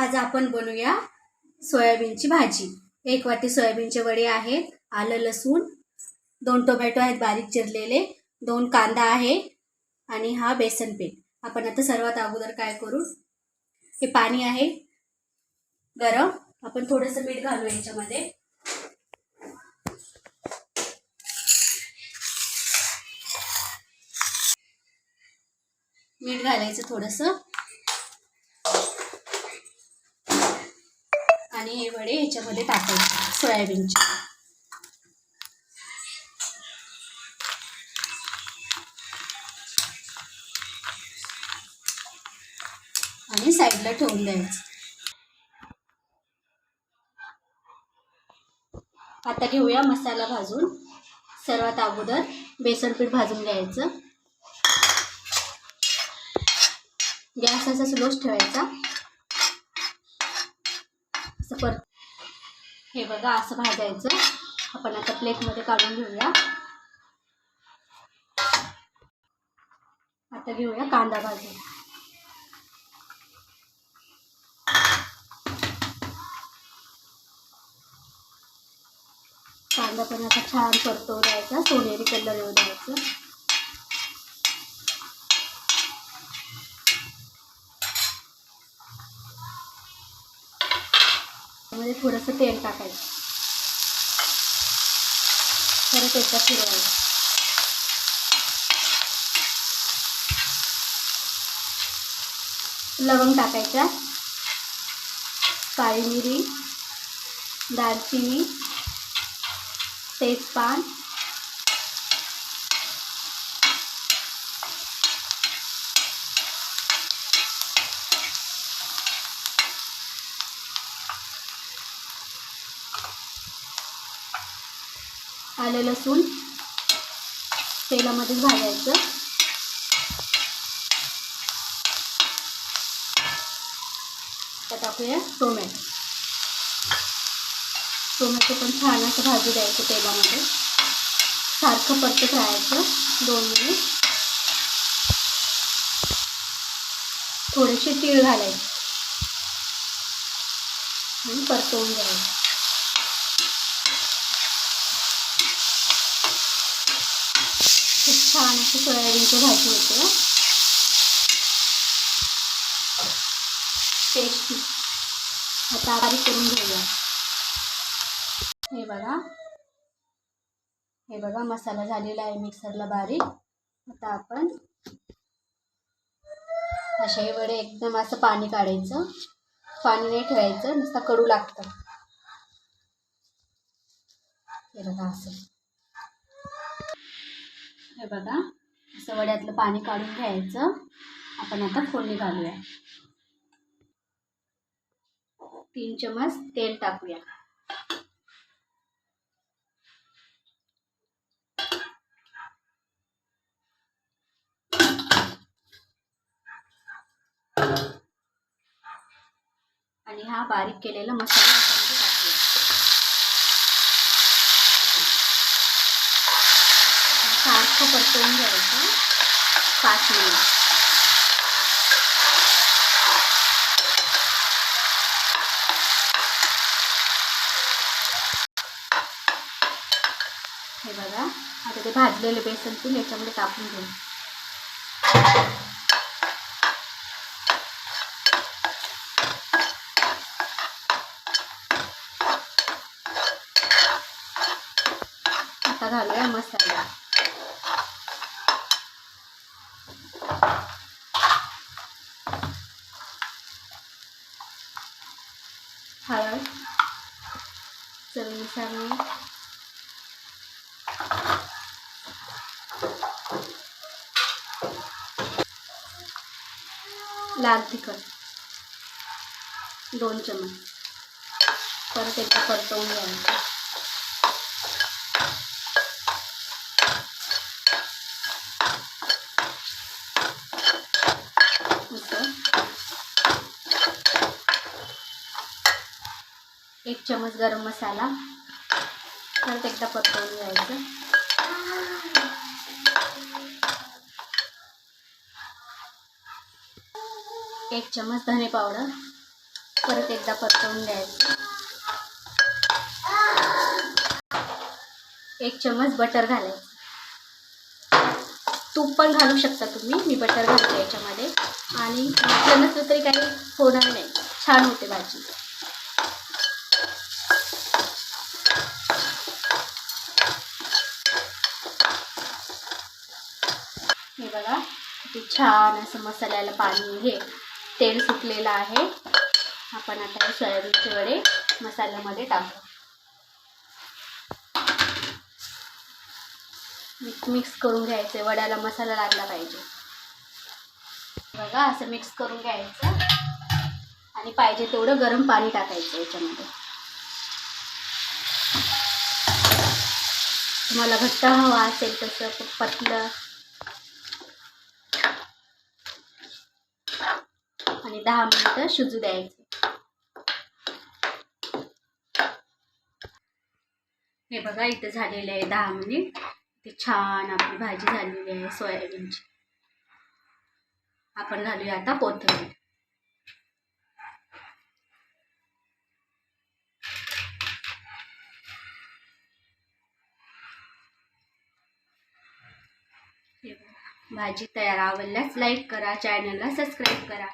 आज आपण बनवूया सोयाबीनची भाजी। 1 वाटी सोयाबीनचे वडे आहेत, आलं लसूण, 2 टोमॅटो आहेत बारीक चिरलेले, 2 कांदा आहे आणि हा बेसन पीठ। आपण आता सर्वात अगोदर काय करू, हे पाणी आहे गरम, आपण थोडंसं मीठ घालू याच्यामध्ये। मीठ घालायचं थोडंसं आणि हे वडे ह्याच्यामध्ये टाकायचे सोयाबीनचे। आणि साईडला ठेवून द्यायचं। आता घेऊया मसाला भाजून। सर्वात अगोदर बेसन पीठ भाजून घ्यायचं। गॅस असा स्लोच ठेवायचा। असं परत हे बघा असं भाजायचं। आपण आता प्लेटमध्ये काढून घेऊया। आता घेऊया कांदा भाजून। कांदा पण आता छान परतवून द्यायचा, सोनेरी कलर येऊ द्यायचा। त्यामध्ये थोडंसं तेल टाकायचं, परत एकदा फिरवायचं। लवंग टाकायचा, काळी मिरी, दालचिनी, तेजपान, आलं लसूण तेलामध्ये भाजायचं। आता टाकूया टोमॅटो। टोमॅटो पण छान असं भाजू द्यायचं तेलामध्ये, सारखं परतत राहायचं 2 मिनिट। थोडेसे तीळ घालायचे आणि परतवून घ्यायचं। खूप छान अशी सोयाबीनची भाजी होते, टेस्टी। आता बारीक करून घेऊया। हे बघा मसाला झालेला आहे मिक्सरला बारीक। आता आपण असे हे वडे एकदम असं पाणी काढायचं, पाणी नाही ठेवायचं, नुसतं कडू लागतं। हे बघा असं, हे बघा असं वड्यातलं पाणी काढून घ्यायचं। आपण आता फोडणी घालूया। 3 चमच तेल टाकूया। आणि हा बारीक केलेला मसाला याच्यामध्ये टाकूया। सारखं परतवून घ्यायचं 5 मिनिट। हे बघा आता ते भाजलेले बेसन पीठ याच्यामध्ये टाकून घेऊ। आता घालूया मसाला। हळद, चवीनुसार मीठ, लाल तिखट 2 चमच। परत एकदा परतवून घ्यायचं। एक चमच गरम मसाला, परत एकदा परतवून घ्यायचं। 1 चमच धने पावडर, परत एकदा परतवून घ्यायचं. 1 चम्मच बटर घालायचं. तूप पण घालू शकता तुम्ही, मी बटर घालते याच्यामध्ये. आणि घातलं नसलं तरी काही होणार नाही, छान होते भाजी. हे बघा किती छान असं मसाल्याला पाणी हे तेल सुटलेलं आहे. आपण आता सोयाबीनचे वडे मसाल्यामध्ये टाकू. मिक्स करून घ्यायचे, वड्याला मसाला लागला पाहिजे. बघा असं मिक्स करून घ्यायचं आणि पाहिजे तेवढं गरम पाणी टाकायचं याच्यामध्ये. तुम्हाला घट्ट हवा असेल तसं पतलं. आणि 10 मिनिटं शिजू द्यायचे. हे बघा इथं झालेलं आहे 10 मिनिट. ते छान आपली भाजी झालेली आहे सोयाबीनची. आपण घालूया आता कोथिंबीर. भाजी तयार. आवडल्यास लाईक करा, चॅनलला सबस्क्राईब करा.